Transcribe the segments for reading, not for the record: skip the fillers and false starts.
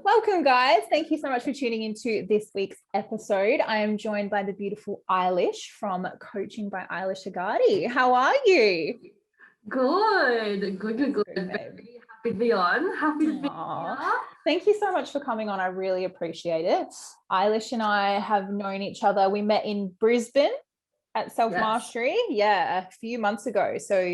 Welcome, guys. Thank you so much for tuning into this week's episode. I am joined by the beautiful Eilish from Coaching by Eilish Agadi. How are you? Good. Very happy to be on. Happy to be here. Thank you so much for coming on. I really appreciate it. Eilish and I have known each other. We met in Brisbane at Self Mastery, a few months ago. So,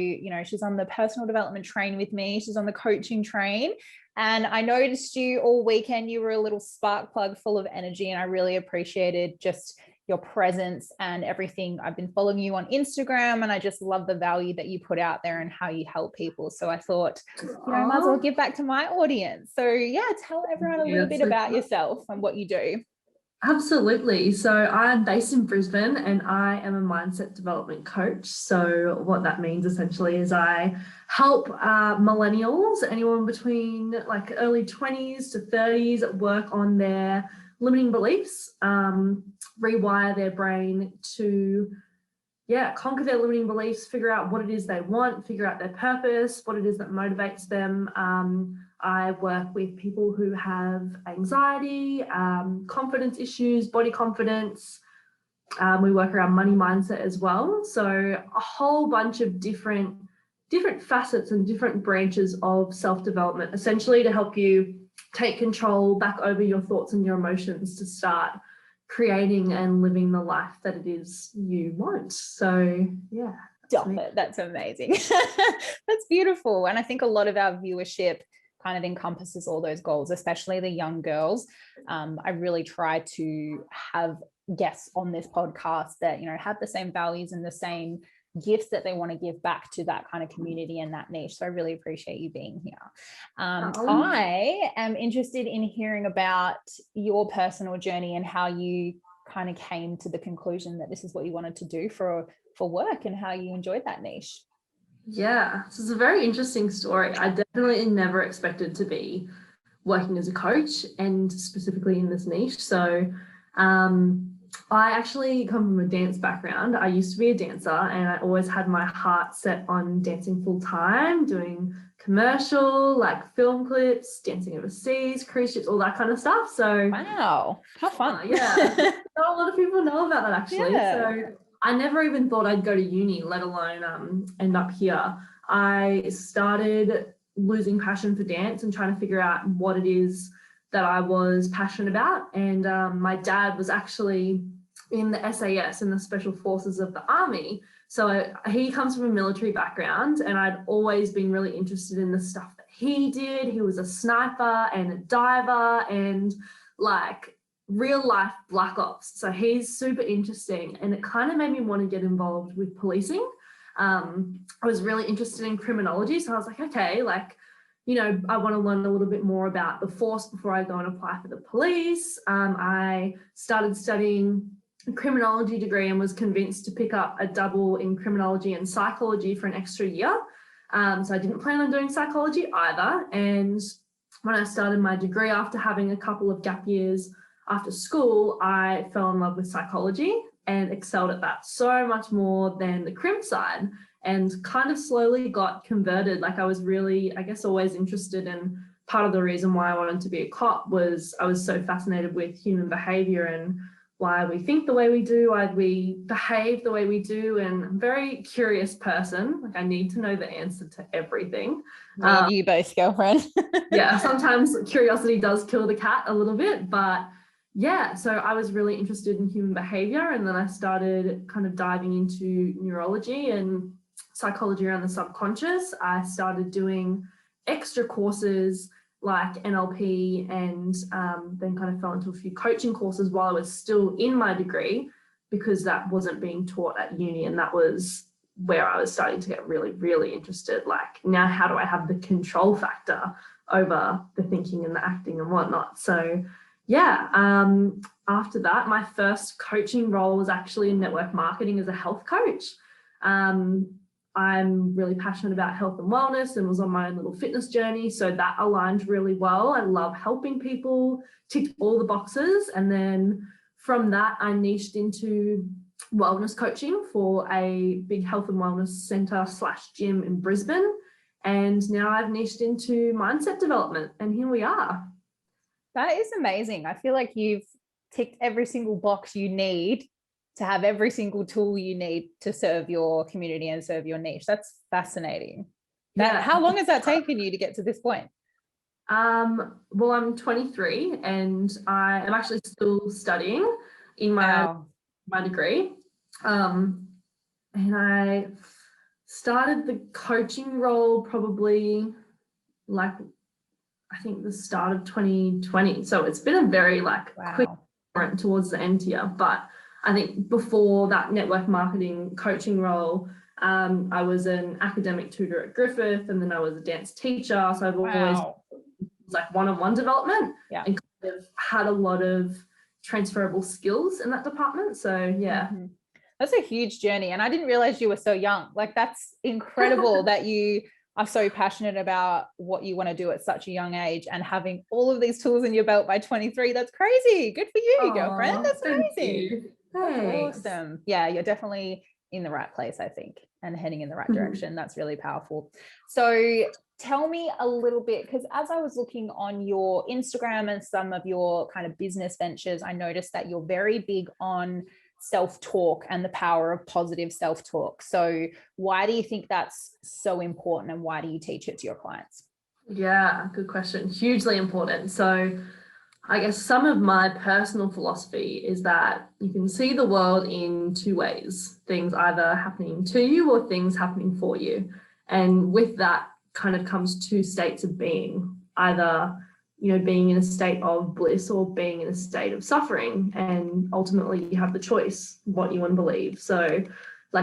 she's on the personal development train with me. She's on the coaching train. And I noticed you all weekend. You were a little spark plug full of energy, and I really appreciated just your presence and everything. I've been following you on Instagram, and I just love the value that you put out there and how you help people. So I thought, I might as well give back to my audience. So tell everyone a little bit about yourself and what you do. Absolutely. So I'm based in Brisbane and I am a mindset development coach. So what that means essentially is I help millennials, anyone between like early 20s to 30s, work on their limiting beliefs, rewire their brain to conquer their limiting beliefs, figure out what it is they want, figure out their purpose, what it is that motivates them. I work with people who have anxiety, confidence issues, body confidence. We work around money mindset as well. So a whole bunch of different facets and different branches of self-development, essentially to help you take control back over your thoughts and your emotions to start creating and living the life that it is you want. So Stop it. That's amazing. That's beautiful. And I think a lot of our viewership kind of encompasses all those goals, especially the young girls. I really try to have guests on this podcast that, have the same values and the same gifts that they want to give back to that kind of community and that niche. So I really appreciate you being here. I am interested in hearing about your personal journey and how you kind of came to the conclusion that this is what you wanted to do for work and how you enjoyed that niche. Yeah, so it's a very interesting story. I definitely never expected to be working as a coach and specifically in this niche. So I actually come from a dance background. I used to be a dancer and I always had my heart set on dancing full time, doing commercial, like film clips, dancing overseas, cruise ships, all that kind of stuff. So wow, how fun. Not a lot of people know about that actually. So I never even thought I'd go to uni, let alone end up here. I started losing passion for dance and trying to figure out what it is that I was passionate about. And my dad was actually in the SAS, in the Special Forces of the Army. So he comes from a military background and I'd always been really interested in the stuff that he did. He was a sniper and a diver and like real life black ops. So he's super interesting and it kind of made me want to get involved with policing. I was really interested in criminology. So I was like, okay, I want to learn a little bit more about the force before I go and apply for the police. I started studying a criminology degree and was convinced to pick up a double in criminology and psychology for an extra year. So I didn't plan on doing psychology either. And when I started my degree after having a couple of gap years after school, I fell in love with psychology and excelled at that so much more than the crim side and kind of slowly got converted. Like I was really, always interested in part of the reason why I wanted to be a cop was I was so fascinated with human behavior and why we think the way we do, why we behave the way we do, and I'm a very curious person. Like I need to know the answer to everything. You both, girlfriend. Sometimes curiosity does kill the cat a little bit, but so I was really interested in human behavior, and then I started kind of diving into neurology and psychology around the subconscious. I started doing extra courses like NLP and then kind of fell into a few coaching courses while I was still in my degree because that wasn't being taught at uni, and that was where I was starting to get really, really interested. Like now, how do I have the control factor over the thinking and the acting and whatnot? So after that, my first coaching role was actually in network marketing as a health coach. I'm really passionate about health and wellness and was on my own little fitness journey. So that aligned really well. I love helping people, ticked all the boxes. And then from that, I niched into wellness coaching for a big health and wellness centre / gym in Brisbane. And now I've niched into mindset development, and here we are. That is amazing. I feel like you've ticked every single box you need to have every single tool you need to serve your community and serve your niche. That's fascinating. How long has that taken you to get to this point? Well, I'm 23 and I am actually still studying in my degree. And I started the coaching role probably like, I think the start of 2020. So it's been a very quick sprint towards the end here. But I think before that network marketing coaching role, I was an academic tutor at Griffith, and then I was a dance teacher. So I've always one-on-one development and kind of had a lot of transferable skills in that department. So yeah. Mm-hmm. That's a huge journey. And I didn't realize you were so young. Like, that's incredible that you are so passionate about what you want to do at such a young age, and having all of these tools in your belt by 23. That's crazy. Good for you, girlfriend. That's amazing. That's awesome. Yeah, you're definitely in the right place, I think, and heading in the right direction. That's really powerful. So tell me a little bit, because as I was looking on your Instagram and some of your kind of business ventures, I noticed that you're very big on self-talk and the power of positive self-talk. So why do you think that's so important, and why do you teach it to your clients? Yeah, good question. Hugely important. So I guess some of my personal philosophy is that you can see the world in two ways: things either happening to you or things happening for you. And with that kind of comes two states of being, either being in a state of bliss or being in a state of suffering. And ultimately you have the choice what you want to believe. So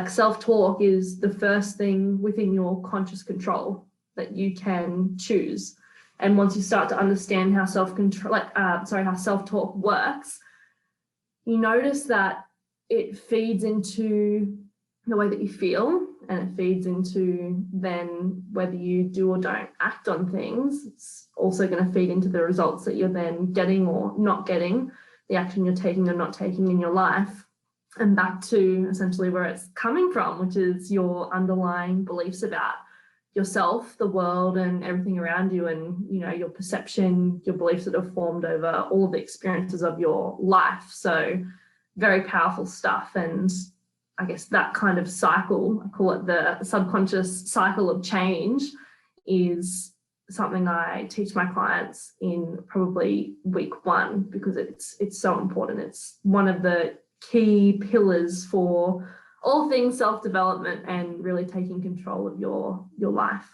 self-talk is the first thing within your conscious control that you can choose. And once you start to understand how how self-talk works, you notice that it feeds into the way that you feel, and it feeds into then whether you do or don't act on things. It's also going to feed into the results that you're then getting or not getting, the action you're taking or not taking in your life, and back to essentially where it's coming from, which is your underlying beliefs about yourself, the world, and everything around you, and your perception, your beliefs that have formed over all of the experiences of your life. So very powerful stuff. And I guess that kind of cycle, I call it the subconscious cycle of change, is something I teach my clients in probably week 1, because it's so important. It's one of the key pillars for all things self-development and really taking control of your life.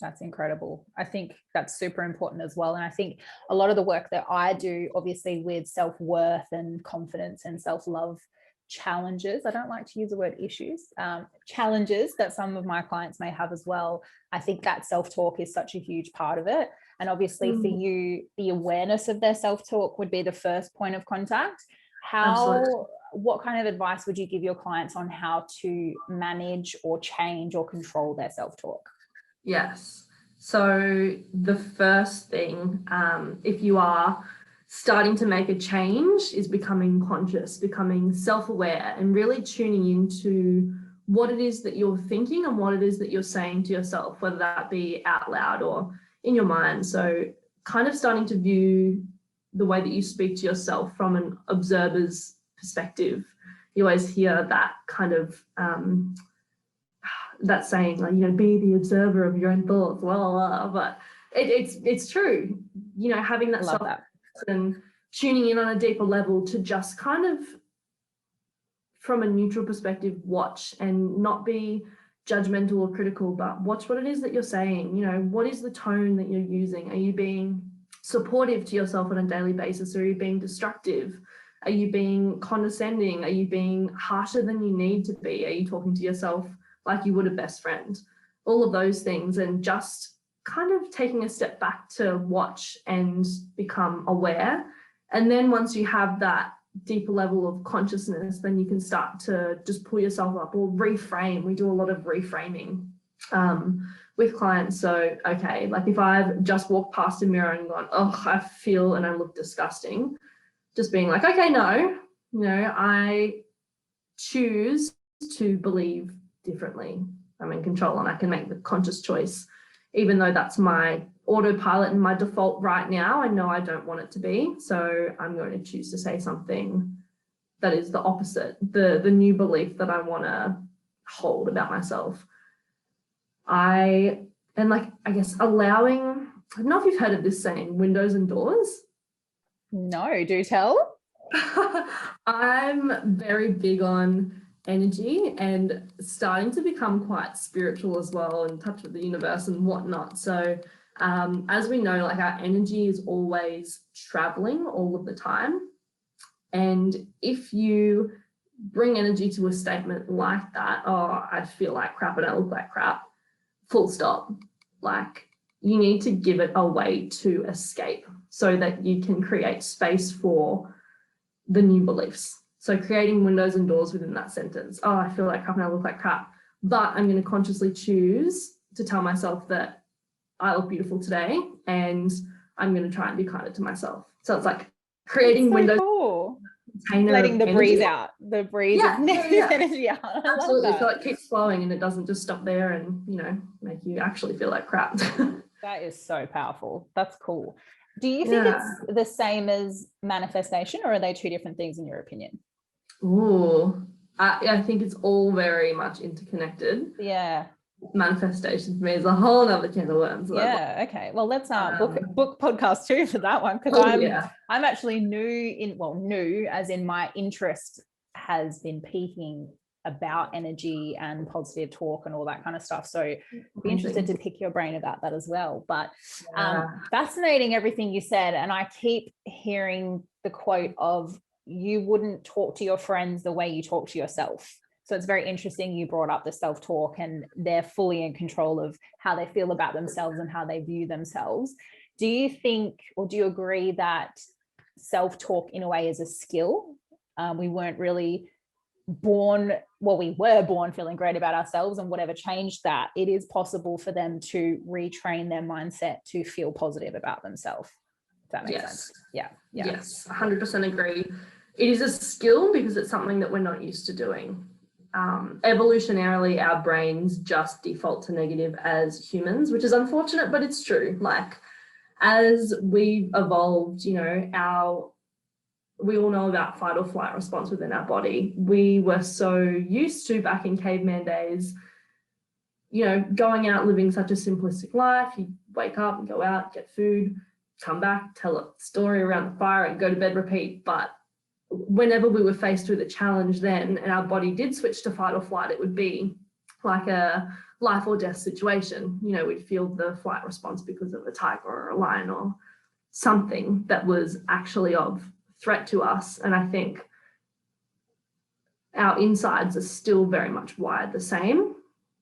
That's incredible. I think that's super important as well. And I think a lot of the work that I do, obviously with self-worth and confidence and self-love challenges, I don't like to use the word issues, challenges that some of my clients may have as well. I think that self-talk is such a huge part of it. And obviously for you, the awareness of their self-talk would be the first point of contact. What kind of advice would you give your clients on how to manage or change or control their self-talk? Yes. So the first thing, if you are starting to make a change, is becoming conscious, becoming self-aware, and really tuning into what it is that you're thinking and what it is that you're saying to yourself, whether that be out loud or in your mind. So kind of starting to view the way that you speak to yourself from an observer's perspective. You always hear that kind of that saying, be the observer of your own thoughts, but it's true. Having that self and tuning in on a deeper level to just kind of, from a neutral perspective, watch and not be judgmental or critical, but watch what it is that you're saying. What is the tone that you're using? Are you being supportive to yourself on a daily basis, or are you being destructive? Are you being condescending? Are you being harsher than you need to be? Are you talking to yourself like you would a best friend? All of those things, and just kind of taking a step back to watch and become aware. And then once you have that deeper level of consciousness, then you can start to just pull yourself up or reframe. We do a lot of reframing with clients. So, okay, if I've just walked past a mirror and gone, oh, I feel and I look disgusting, just being like, okay, no, I choose to believe differently. I'm in control and I can make the conscious choice, even though that's my autopilot and my default right now. I know I don't want it to be. So I'm going to choose to say something that is the opposite, the new belief that I want to hold about myself. I guess allowing, I don't know if you've heard of this saying, windows and doors. No, do tell. I'm very big on energy and starting to become quite spiritual as well, in touch with the universe and whatnot. So as we know, like our energy is always traveling all of the time. And if you bring energy to a statement like that, oh, I feel like crap and I look like crap, full stop. Like you need to give it a way to escape so that you can create space for the new beliefs. So creating windows and doors within that sentence. Oh, I feel like crap and I look like crap, but I'm going to consciously choose to tell myself that I look beautiful today and I'm going to try and be kinder to myself. So it's like creating windows. Cool. Letting the breeze out, the breeze of negative energy out. Absolutely. So it keeps flowing and it doesn't just stop there and, you know, make you actually feel like crap. That is so powerful. That's cool. Do you think it's the same as manifestation, or are they two different things in your opinion? Ooh, I think it's all very much interconnected. Yeah. Manifestation for me is a whole other can of worms. Yeah. Okay. Well, let's book podcast 2 for that one, because I'm actually new as in my interest has been peaking about energy and positive talk and all that kind of stuff. So I'd be interested to pick your brain about that as well. But fascinating everything you said. And I keep hearing the quote of, you wouldn't talk to your friends the way you talk to yourself. So it's very interesting you brought up the self-talk, and they're fully in control of how they feel about themselves and how they view themselves. Do you think, or do you agree that self-talk in a way is a skill? We weren't really born, well, we were born feeling great about ourselves, and whatever changed that, it is possible for them to retrain their mindset to feel positive about themselves. If that makes sense. Yeah. Yes, 100% agree. It is a skill because it's something that we're not used to doing. Evolutionarily, our brains just default to negative as humans, which is unfortunate, but it's true. Like, as we've evolved, you know, we all know about fight or flight response within our body. We were so used to, back in caveman days, you know, going out, living such a simplistic life. You wake up and go out, get food, come back, tell a story around the fire and go to bed, repeat. But whenever we were faced with a challenge then, and our body did switch to fight or flight, it would be like a life or death situation. You know, we'd feel the flight response because of a tiger or a lion or something that was actually of threat to us. And I think our insides are still very much wired the same.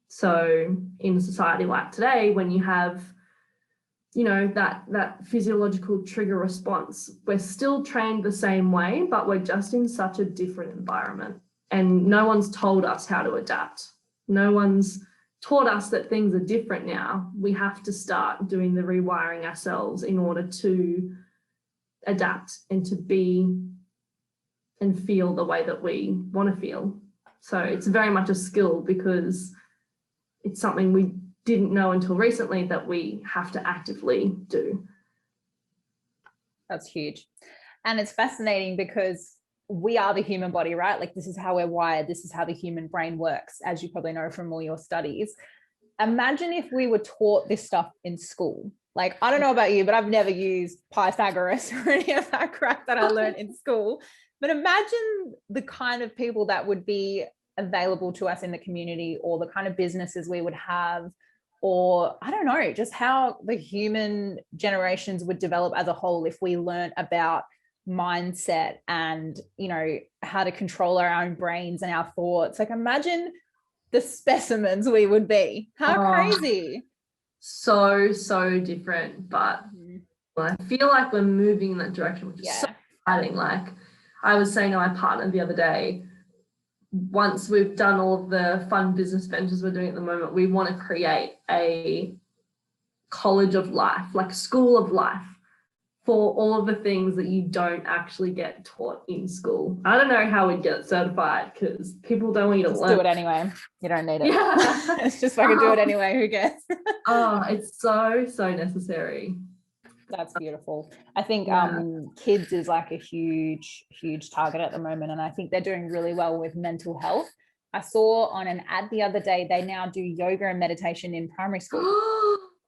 So in a society like today, when you have, you know, that physiological trigger response, we're still trained the same way, but we're just in such a different environment. And no one's told us how to adapt. No one's taught us that things are different now. We have to start doing the rewiring ourselves in order to adapt and to be and feel the way that we want to feel. So it's very much a skill, because it's something we didn't know until recently that we have to actively do. That's huge. And it's fascinating because we are the human body, right? Like, this is how we're wired. This is how the human brain works, as you probably know from all your studies. Imagine if we were taught this stuff in school. Like, I don't know about you, but I've never used Pythagoras or any of that crap that I learned in school. But imagine the kind of people that would be available to us in the community, or the kind of businesses we would have, or I don't know, just how the human generations would develop as a whole if we learned about mindset and, you know, how to control our own brains and our thoughts. Like, imagine the specimens we would be. How crazy. So different, but I feel like we're moving in that direction, which is so exciting. Like, I was saying to my partner the other day, once we've done all of the fun business ventures we're doing at the moment, we want to create a college of life, like school of life, for all of the things that you don't actually get taught in school. I don't know how we'd get certified because people don't want you to Just learn. do it anyway. You don't need it. Yeah. It's just fucking do it anyway. Who cares? Oh, it's so necessary. That's beautiful. I think Yeah. kids is like a huge target at the moment, and I think they're doing really well with mental health. I saw on an ad the other day they now do yoga and meditation in primary school.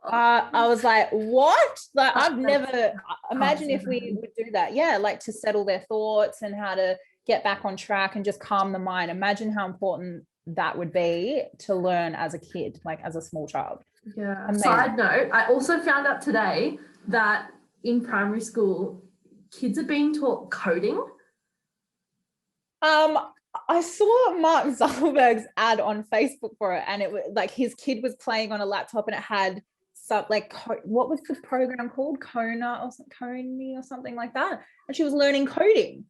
I was like, what? Like, I've never imagine if we would do that. Yeah, like to settle their thoughts and how to get back on track and just calm the mind. Imagine how important that would be to learn as a kid, like as a small child. Yeah. Amazing. Side note, I also found out today that in primary school, kids are being taught coding. I saw Mark Zuckerberg's ad on Facebook for it, and it was like his kid was playing on a laptop, and it had some like what was the program called? Coney or something like that, and she was learning coding.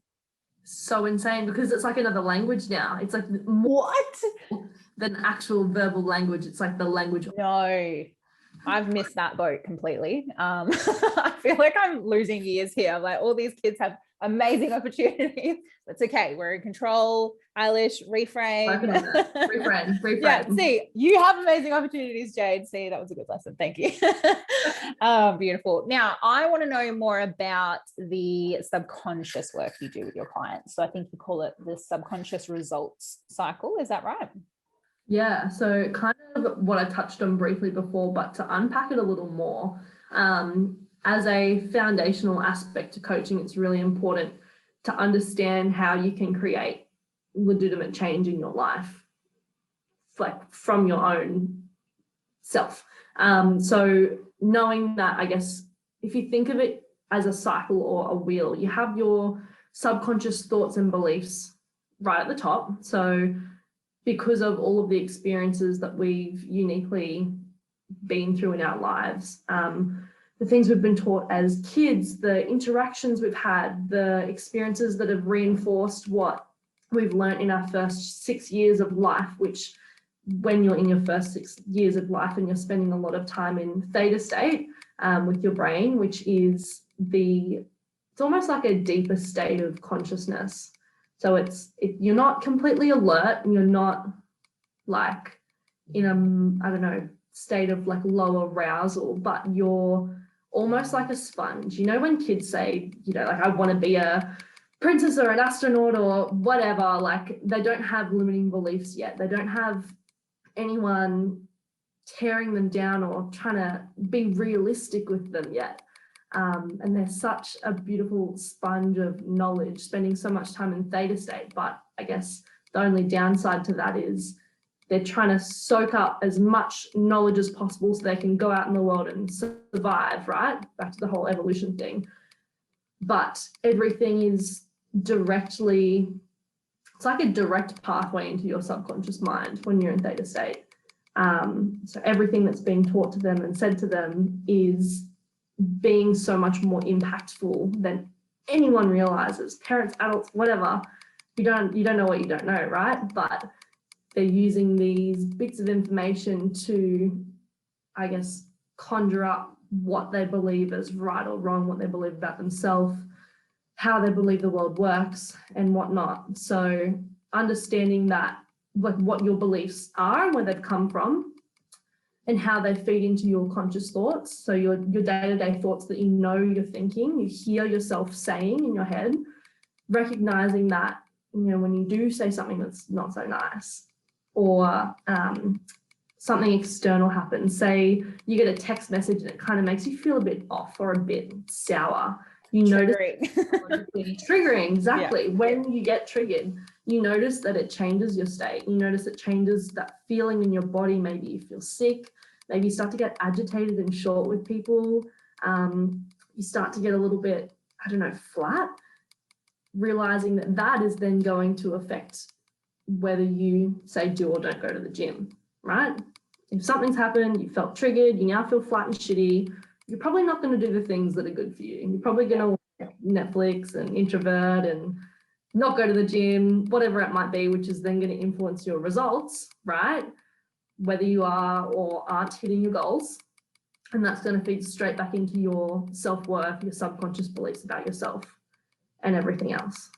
So insane, because it's like another language now. It's like more than actual verbal language. It's like the language. No, I've missed that boat completely. I feel like I'm losing years here. Like all these kids have amazing opportunities. It's okay. We're in control. Eilish, reframe. Reframe. Yeah, see, you have amazing opportunities, Jade. See, that was a good lesson. Thank you. Beautiful. Now, I want to know more about the subconscious work you do with your clients. So I think you call it the subconscious results cycle. Is that right? Yeah, so kind of what I touched on briefly before, but to unpack it a little more, as a foundational aspect to coaching, it's really important to understand how you can create legitimate change in your life, like from your own self. So knowing that, I guess, if you think of it as a cycle or a wheel, you have your subconscious thoughts and beliefs right at the top. So because of all of the experiences that we've uniquely been through in our lives, the things we've been taught as kids, the interactions we've had, the experiences that have reinforced what we've learned in our first 6 years of life, which when you're in your first 6 years of life and you're spending a lot of time in theta state with your brain, which is it's almost like a deeper state of consciousness. So you're not completely alert and you're not like in a, state of like lower arousal, but you're almost like a sponge. You know, when kids say, like I want to be a princess or an astronaut or whatever, like they don't have limiting beliefs yet. They don't have anyone tearing them down or trying to be realistic with them yet. And they're such a beautiful sponge of knowledge, spending so much time in theta state. But I guess the only downside to that is they're trying to soak up as much knowledge as possible so they can go out in the world and survive, right? Back to the whole evolution thing. But everything is it's like a direct pathway into your subconscious mind when you're in theta state. So everything that's being taught to them and said to them is being so much more impactful than anyone realizes. Parents, adults, whatever. You don't know what you don't know, right? But they're using these bits of information to, I guess, conjure up what they believe is right or wrong, what they believe about themselves, how they believe the world works and whatnot. So understanding that, like what your beliefs are, where they've come from, and how they feed into your conscious thoughts. So your day-to-day thoughts that you're thinking, you hear yourself saying in your head, recognizing that, when you do say something that's not so nice, or something external happens, say you get a text message and it kind of makes you feel a bit off or a bit sour. Triggering, exactly. Yeah. When you get triggered, you notice that it changes your state. You notice it changes that feeling in your body. Maybe you feel sick. Maybe you start to get agitated and short with people. You start to get a little bit, flat. Realizing that is then going to affect whether you say do or don't go to the gym, right? If something's happened, you felt triggered, you now feel flat and shitty, you're probably not going to do the things that are good for you. You're probably going to watch Netflix and introvert and not go to the gym, whatever it might be, which is then going to influence your results, right? Whether you are or aren't hitting your goals. And that's going to feed straight back into your self-worth, your subconscious beliefs about yourself and everything else.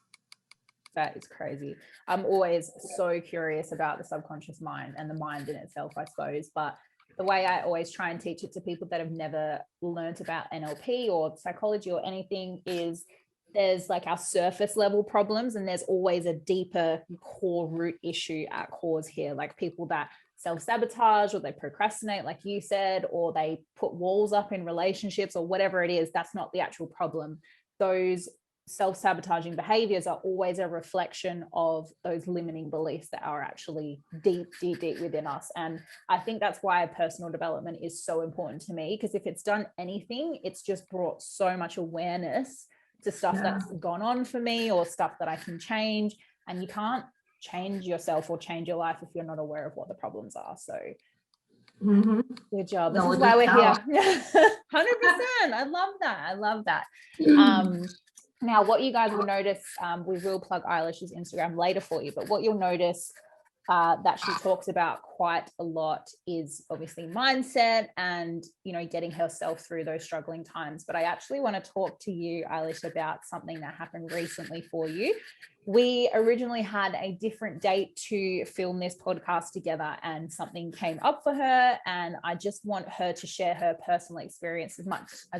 That is crazy. I'm always so curious about the subconscious mind and the mind in itself, I suppose. But the way I always try and teach it to people that have never learnt about NLP or psychology or anything is there's like our surface level problems, and there's always a deeper core root issue at cause here. Like people that self-sabotage, or they procrastinate, like you said, or they put walls up in relationships, or whatever it is, that's not the actual problem. Those self-sabotaging behaviors are always a reflection of those limiting beliefs that are actually deep within us. And I think that's why personal development is so important to me, because if it's done anything, it's just brought so much awareness to stuff that's gone on for me, or stuff that I can change. And you can't change yourself or change your life if you're not aware of what the problems are. So good job. This is why we're here. 100%. I love that. Now, what you guys will notice, we will plug Eilish's Instagram later for you, but what you'll notice that she talks about quite a lot is obviously mindset and, you know, getting herself through those struggling times. But I actually want to talk to you, Eilish, about something that happened recently for you. We originally had a different date to film this podcast together, and something came up for her, and I just want her to share her personal experience as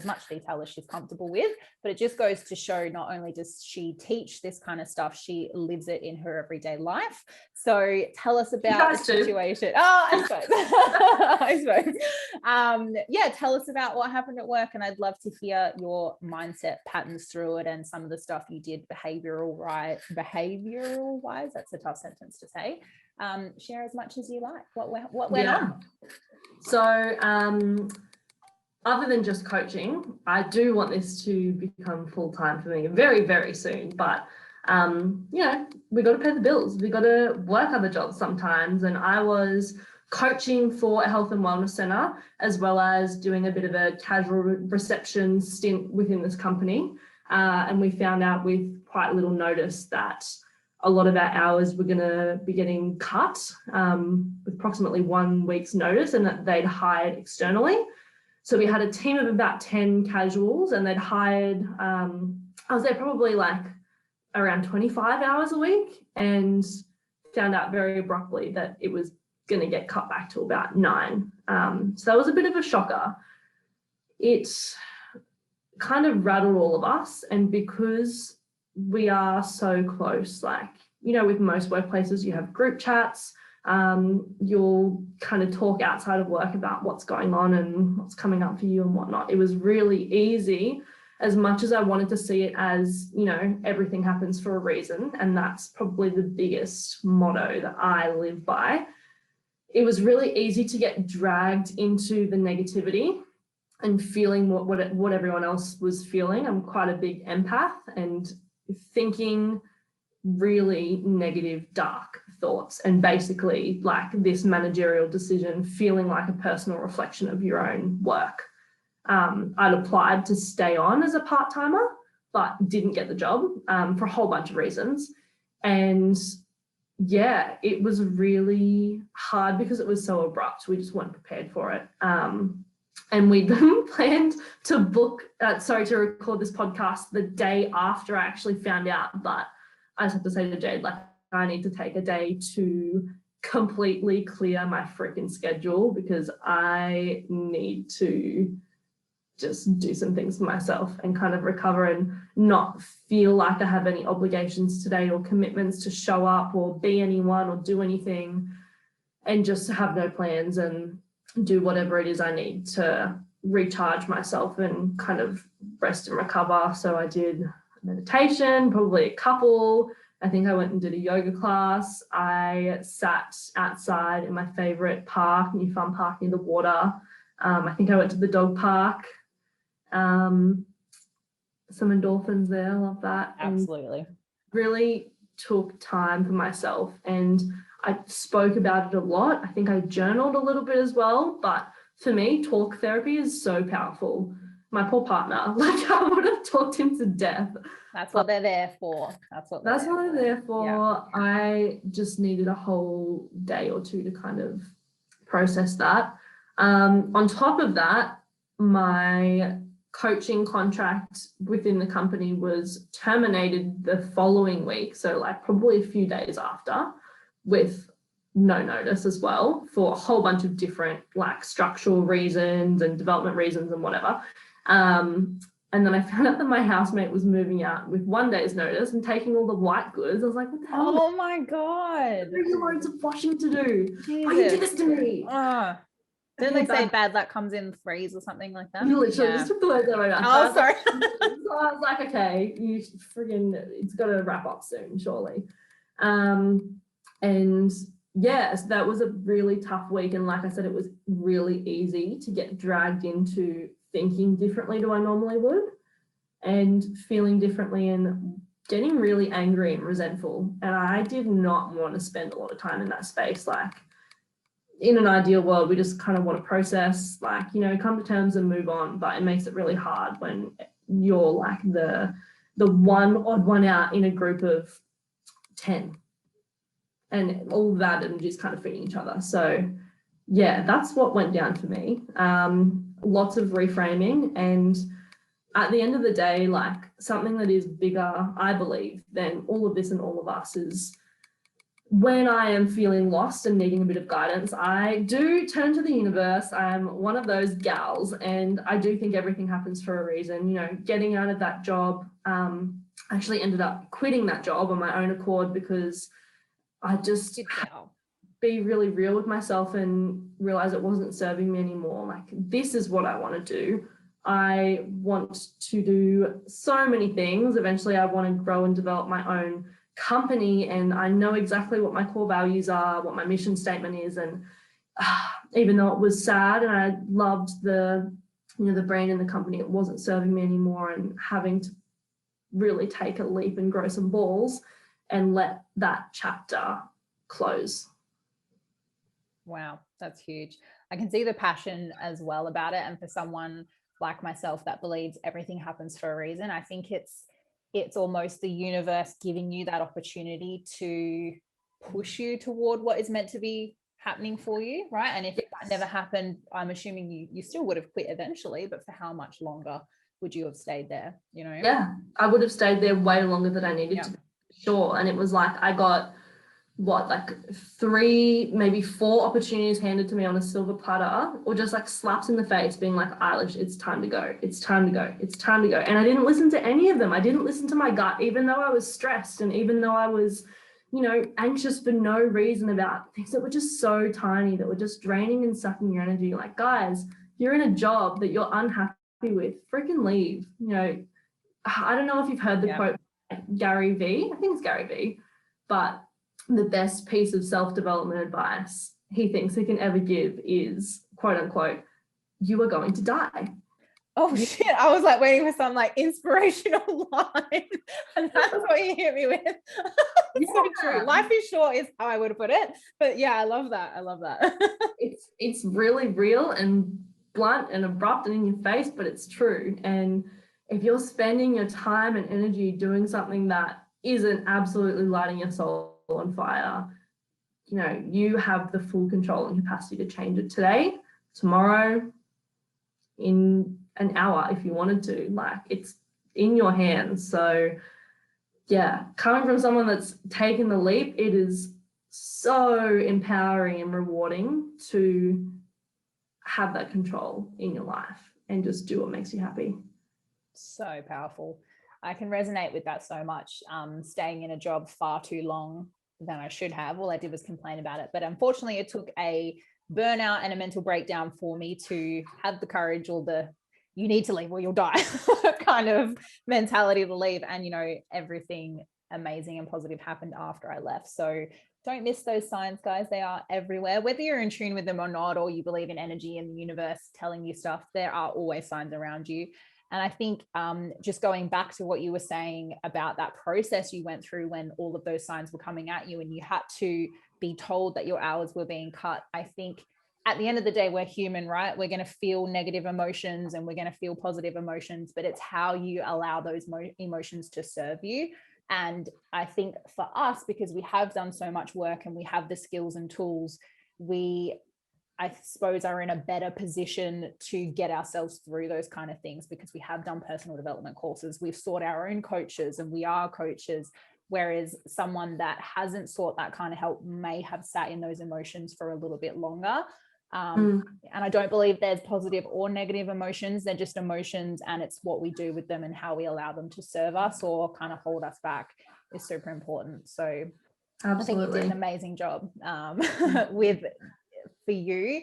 much detail as she's comfortable with. But it just goes to show, not only does she teach this kind of stuff, she lives it in her everyday life. So tell us about the situation. Oh, I suppose. Tell us about what happened at work, and I'd love to hear your mindset patterns through it and some of the stuff you did behavioral wise. That's a tough sentence to say. Share as much as you like. What went on? So other than just coaching, I do want this to become full-time for me very, very soon. But we got to pay the bills. We got to work other jobs sometimes. And I was coaching for a health and wellness center, as well as doing a bit of a casual reception stint within this company. And we found out with quite little notice that a lot of our hours were going to be getting cut with approximately 1 week's notice, and that they'd hired externally. So we had a team of about 10 casuals, and they'd hired, I was there probably like around 25 hours a week, and found out very abruptly that it was going to get cut back to about 9. So that was a bit of a shocker. It kind of rattled all of us, and because we are so close, like, you know, with most workplaces you have group chats, you'll kind of talk outside of work about what's going on and what's coming up for you and whatnot. It was really easy, as much as I wanted to see it as, you know, everything happens for a reason, and that's probably the biggest motto that I live by. It was really easy to get dragged into the negativity and feeling what everyone else was feeling. I'm quite a big empath, and thinking really negative, dark thoughts, and basically like this managerial decision feeling like a personal reflection of your own work. I'd applied to stay on as a part-timer, but didn't get the job for a whole bunch of reasons. And yeah, it was really hard because it was so abrupt. We just weren't prepared for it. And we planned to record this podcast the day after I actually found out. But I just have to say to Jade, like, I need to take a day to completely clear my freaking schedule, because I need to just do some things for myself and kind of recover and not feel like I have any obligations today or commitments to show up or be anyone or do anything, and just have no plans and do whatever it is I need to recharge myself and kind of rest and recover. So I did meditation, probably a couple. I think I went and did a yoga class. I sat outside in my favorite park, New Farm Park, near the water. I think I went to the dog park. Some endorphins there, I love that. Absolutely. And really took time for myself, and I spoke about it a lot. I think I journaled a little bit as well, but for me, talk therapy is so powerful. My poor partner, like, I would have talked him to death. That's what they're there for. That's what they're there for. Yeah. I just needed a whole day or two to kind of process that. On top of that, my coaching contract within the company was terminated the following week. So like probably a few days after, with no notice as well, for a whole bunch of different like structural reasons and development reasons and whatever. And then I found out that my housemate was moving out with 1 day's notice and taking all the white goods. I was like, what the hell? Oh my God. There's loads of washing to do. Jesus. Why you do this to me? Didn't they say bad luck comes in threes or something like that? You literally just took the words out of my mouth. Oh, sorry. So I was like, okay, you friggin', it's got to wrap up soon, surely. And yes, that was a really tough week. And like I said, it was really easy to get dragged into thinking differently to I normally would, and feeling differently and getting really angry and resentful. And I did not want to spend a lot of time in that space. Like, in an ideal world, we just kind of want to process, like, you know, come to terms and move on. But it makes it really hard when you're like the one odd one out in a group of 10, and all of that and just kind of feeding each other. So yeah, that's what went down for me. Lots of reframing, and at the end of the day, like, something that is bigger, I believe, than all of this and all of us is, when I am feeling lost and needing a bit of guidance, I do turn to the universe. I'm one of those gals, and I do think everything happens for a reason. You know, getting out of that job, I actually ended up quitting that job on my own accord, because I just be really real with myself and realize it wasn't serving me anymore. Like, this is what I want to do. I want to do so many things. Eventually, I want to grow and develop my own company, and I know exactly what my core values are, what my mission statement is. And even though it was sad and I loved the brand and the company, it wasn't serving me anymore, and having to really take a leap and grow some balls and let that chapter close. Wow, that's huge. I can see the passion as well about it. And for someone like myself that believes everything happens for a reason, I think it's almost the universe giving you that opportunity to push you toward what is meant to be happening for you, right? And if that never happened, I'm assuming you still would have quit eventually, but for how much longer would you have stayed there, you know? Yeah, I would have stayed there way longer than I needed to, sure. And it was like, I got like 3, maybe 4 opportunities handed to me on a silver platter, or just like slaps in the face, being like, Eilish, it's time to go. It's time to go. It's time to go. And I didn't listen to any of them. I didn't listen to my gut, even though I was stressed, and even though I was, you know, anxious for no reason about things that were just so tiny, that were just draining and sucking your energy. Like, guys, you're in a job that you're unhappy with, freaking leave. You know, I don't know if you've heard the quote, Gary V. I think it's Gary V. But the best piece of self-development advice he thinks he can ever give is, quote unquote, you are going to die. Oh shit, I was like waiting for some like inspirational line, and that's what you hit me with. So true. Life is short is how I would put it. But yeah, I love that. It's really real and blunt and abrupt and in your face, but it's true. And if you're spending your time and energy doing something that isn't absolutely lighting your soul on fire, you know, you have the full control and capacity to change it today, tomorrow, in an hour if you wanted to. Like, it's in your hands. So yeah, coming from someone that's taken the leap, it is so empowering and rewarding to have that control in your life and just do what makes you happy. So powerful. I can resonate with that so much. Staying in a job far too long than I should have. All I did was complain about it. But unfortunately, it took a burnout and a mental breakdown for me to have the courage, or the you need to leave or you'll die kind of mentality to leave. And, you know, everything amazing and positive happened after I left. So don't miss those signs, guys. They are everywhere. Whether you're in tune with them or not, or you believe in energy and the universe telling you stuff, there are always signs around you. And I think just going back to what you were saying about that process you went through when all of those signs were coming at you and you had to be told that your hours were being cut. I think at the end of the day, we're human, right? We're going to feel negative emotions and we're going to feel positive emotions, but it's how you allow those emotions to serve you. And I think for us, because we have done so much work and we have the skills and tools, we I suppose, are in a better position to get ourselves through those kind of things because we have done personal development courses, we've sought our own coaches, and we are coaches. Whereas someone that hasn't sought that kind of help may have sat in those emotions for a little bit longer. And I don't believe there's positive or negative emotions. They're just emotions, and it's what we do with them and how we allow them to serve us or kind of hold us back is super important. So absolutely. I think you did an amazing job for you.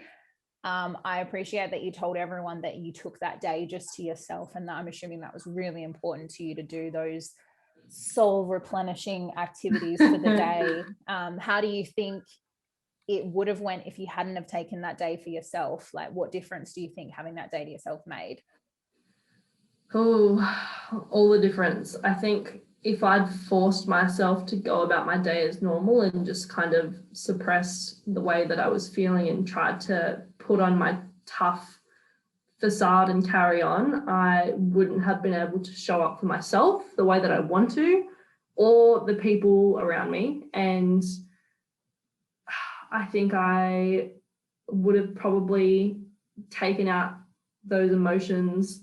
I appreciate that you told everyone that you took that day just to yourself, and I'm assuming that was really important to you to do those soul replenishing activities for the day. How do you think it would have went if you hadn't have taken that day for yourself? Like, what difference do you think having that day to yourself made? Oh, all the difference. I think if I'd forced myself to go about my day as normal and just kind of suppressed the way that I was feeling and tried to put on my tough facade and carry on, I wouldn't have been able to show up for myself the way that I want to, or the people around me. And I think I would have probably taken those emotions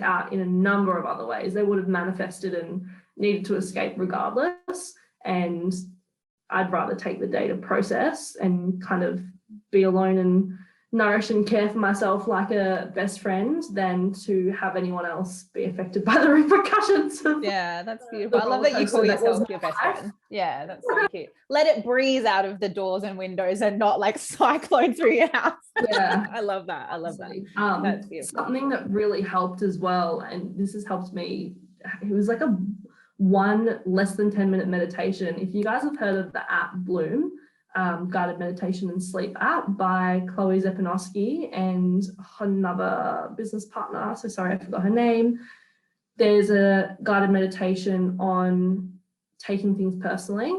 out in a number of other ways. They would have manifested and needed to escape regardless. And I'd rather take the day to process and kind of be alone and nourish and care for myself like a best friend than to have anyone else be affected by the repercussions. Yeah, that's beautiful. I love that you call yourself your best friend. Yeah, that's so cute. Let it breeze out of the doors and windows and not like cyclone through your house. Yeah, I love that. I love that. That's beautiful. Something that really helped as well, and this has helped me, it was like a one less than 10-minute meditation. If you guys have heard of the app Bloom, guided meditation and sleep app by Chloe Zepanosky and another business partner. So sorry, I forgot her name. There's a guided meditation on taking things personally.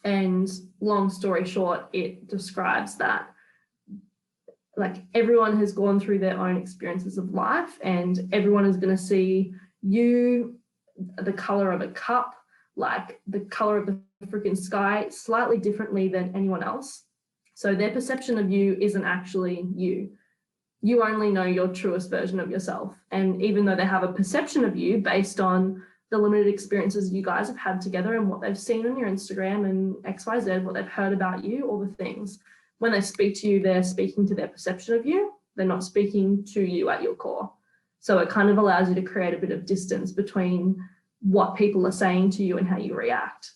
And long story short, it describes that like everyone has gone through their own experiences of life, and everyone is going to see you, the color of a cup, like the color of the freaking sky, slightly differently than anyone else. So their perception of you isn't actually you. You only know your truest version of yourself. And even though they have a perception of you based on the limited experiences you guys have had together and what they've seen on your Instagram and XYZ, what they've heard about you, all the things, when they speak to you, they're speaking to their perception of you. They're not speaking to you at your core. So it kind of allows you to create a bit of distance between what people are saying to you and how you react,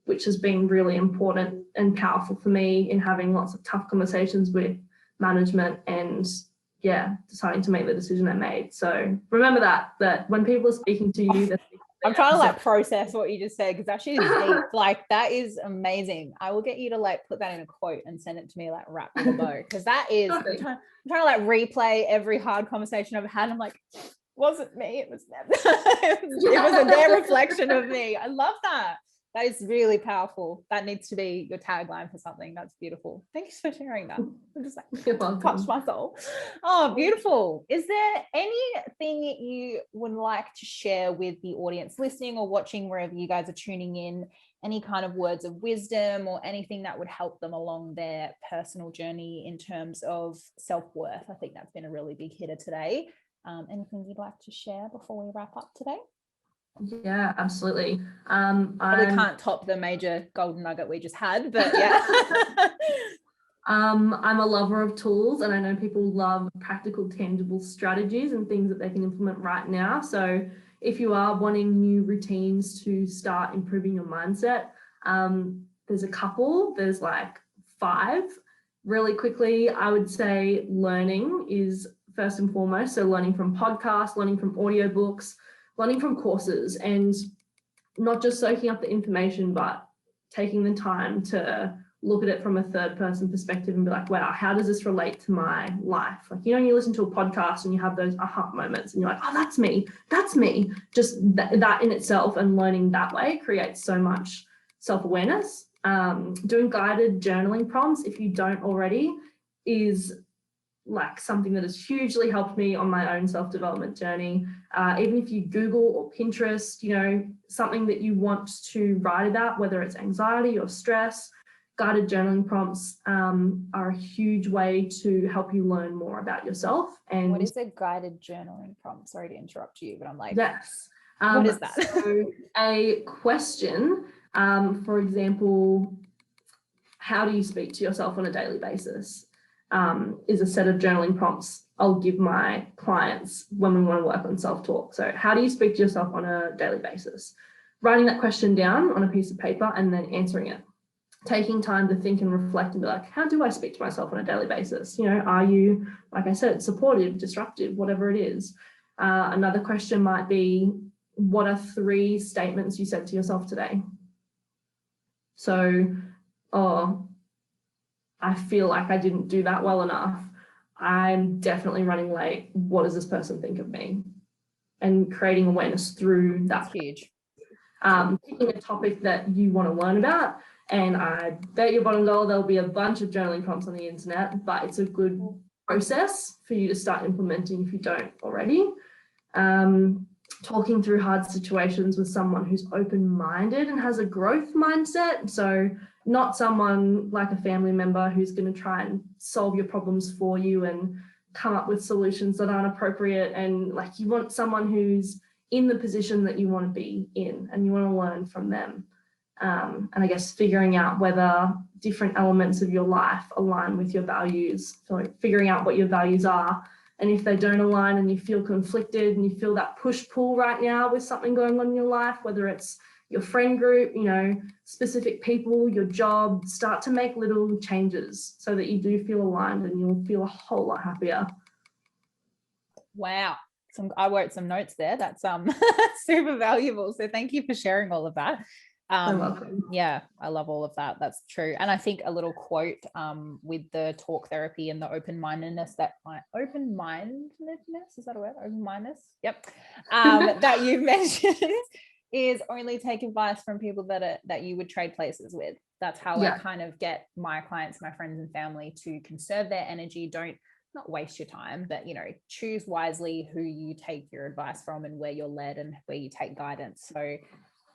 which has been really important and powerful for me in having lots of tough conversations with management and deciding to make the decision I made. So remember that when people are speaking to you, I'm trying to like process what you just said, because that shit is deep. Like, that is amazing. I will get you to like put that in a quote and send it to me like wrapped with a bow, because that is, I'm trying to like replay every hard conversation I've had. I'm like, wasn't me, it was them. It was their reflection of me. I love that. That is really powerful. That needs to be your tagline for something. That's beautiful. Thank you for sharing that. I'm just like, touched my soul. Oh, beautiful. Is there anything you would like to share with the audience listening or watching, wherever you guys are tuning in? Any kind of words of wisdom or anything that would help them along their personal journey in terms of self-worth? I think that's been a really big hitter today. Anything you'd like to share before we wrap up today? Yeah, absolutely. Probably can't top the major golden nugget we just had, but yeah. I'm a lover of tools, and I know people love practical, tangible strategies and things that they can implement right now. So if you are wanting new routines to start improving your mindset, there's a couple, there's like 5. Really quickly, I would say learning is first and foremost. So learning from podcasts, learning from audiobooks, learning from courses, and not just soaking up the information, but taking the time to look at it from a third person perspective and be like, wow, how does this relate to my life? Like, you know, you listen to a podcast and you have those aha moments and you're like, oh, that's me. Just that in itself, and learning that way creates so much self-awareness. Doing guided journaling prompts, if you don't already, is like something that has hugely helped me on my own self-development journey. Even if you Google or Pinterest, you know, something that you want to write about, whether it's anxiety or stress, guided journaling prompts are a huge way to help you learn more about yourself. And what is a guided journaling prompt? Sorry to interrupt you, but I'm like, yes. What is that? So a question, for example, how do you speak to yourself on a daily basis, is a set of journaling prompts I'll give my clients when we want to work on self-talk. So how do you speak to yourself on a daily basis? Writing that question down on a piece of paper and then answering it. Taking time to think and reflect and be like, how do I speak to myself on a daily basis? You know, are you, like I said, supportive, disruptive, whatever it is? Another question might be, what are 3 statements you said to yourself today? So, oh, I feel like I didn't do that well enough. I'm definitely running late. What does this person think of me? And creating awareness through that. That's huge. Picking a topic that you want to learn about. And I bet your bottom dollar there'll be a bunch of journaling prompts on the internet, but it's a good process for you to start implementing if you don't already. Talking through hard situations with someone who's open-minded and has a growth mindset. So not someone like a family member who's going to try and solve your problems for you and come up with solutions that aren't appropriate. And like, you want someone who's in the position that you want to be in and you want to learn from them. And I guess figuring out whether different elements of your life align with your values. So like figuring out what your values are. And if they don't align and you feel conflicted and you feel that push-pull right now with something going on in your life, whether it's your friend group, you know, specific people, your job, start to make little changes so that you do feel aligned and you'll feel a whole lot happier. Wow. I wrote some notes there. That's super valuable. So thank you for sharing all of that. Yeah, I love all of that. That's true. And I think a little quote with the talk therapy and the open-mindedness, is that a word? Open-mindedness? Yep. That you mentioned is only take advice from people that you would trade places with. That's how I kind of get my clients, my friends and family to conserve their energy. Not waste your time, but, you know, choose wisely who you take your advice from and where you're led and where you take guidance. So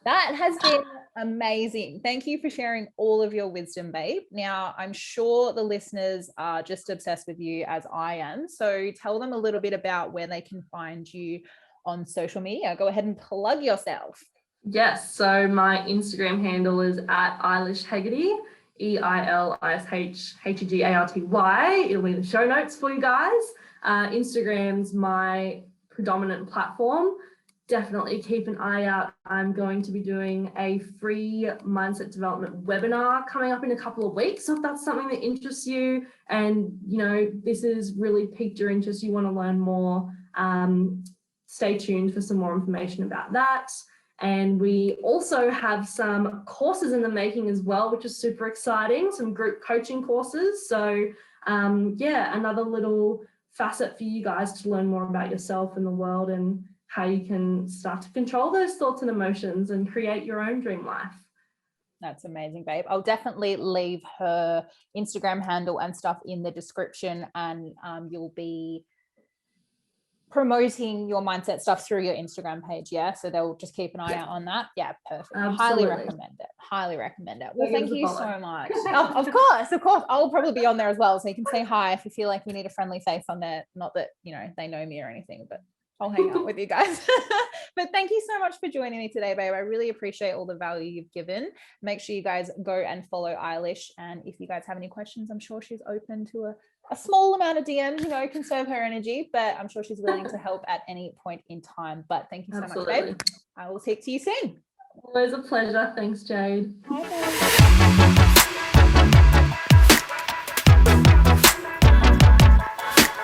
that has been amazing. Thank you for sharing all of your wisdom, babe. Now, I'm sure the listeners are just obsessed with you as I am. So tell them a little bit about where they can find you on social media. Go ahead and plug yourself. Yes. So my Instagram handle is at Eilish Hegarty, EILISHHEGARTY. It'll be in the show notes for you guys. Instagram's my predominant platform. Definitely keep an eye out. I'm going to be doing a free mindset development webinar coming up in a couple of weeks. So if that's something that interests you and, you know, this has really piqued your interest, you want to learn more, stay tuned for some more information about that. And we also have some courses in the making as well, which is super exciting, some group coaching courses. So another little facet for you guys to learn more about yourself and the world and how you can start to control those thoughts and emotions and create your own dream life. That's amazing, babe. I'll definitely leave her Instagram handle and stuff in the description, and you'll be promoting your mindset stuff through your Instagram page. Yeah. So they'll just keep an eye out on that. Yeah. Perfect. Absolutely. Highly recommend it. Well, thank you so much. Of course. I'll probably be on there as well. So you can say hi if you feel like you need a friendly face on there. Not that, you know, they know me or anything, but I'll hang out with you guys. But thank you so much for joining me today, babe. I really appreciate all the value you've given. Make sure you guys go and follow Eilish. And if you guys have any questions, I'm sure she's open to a small amount of DMs, you know, conserve her energy, but I'm sure she's willing to help at any point in time. But thank you so much, babe. I will speak to you soon. Always a pleasure. Thanks, Jade. Bye, babe.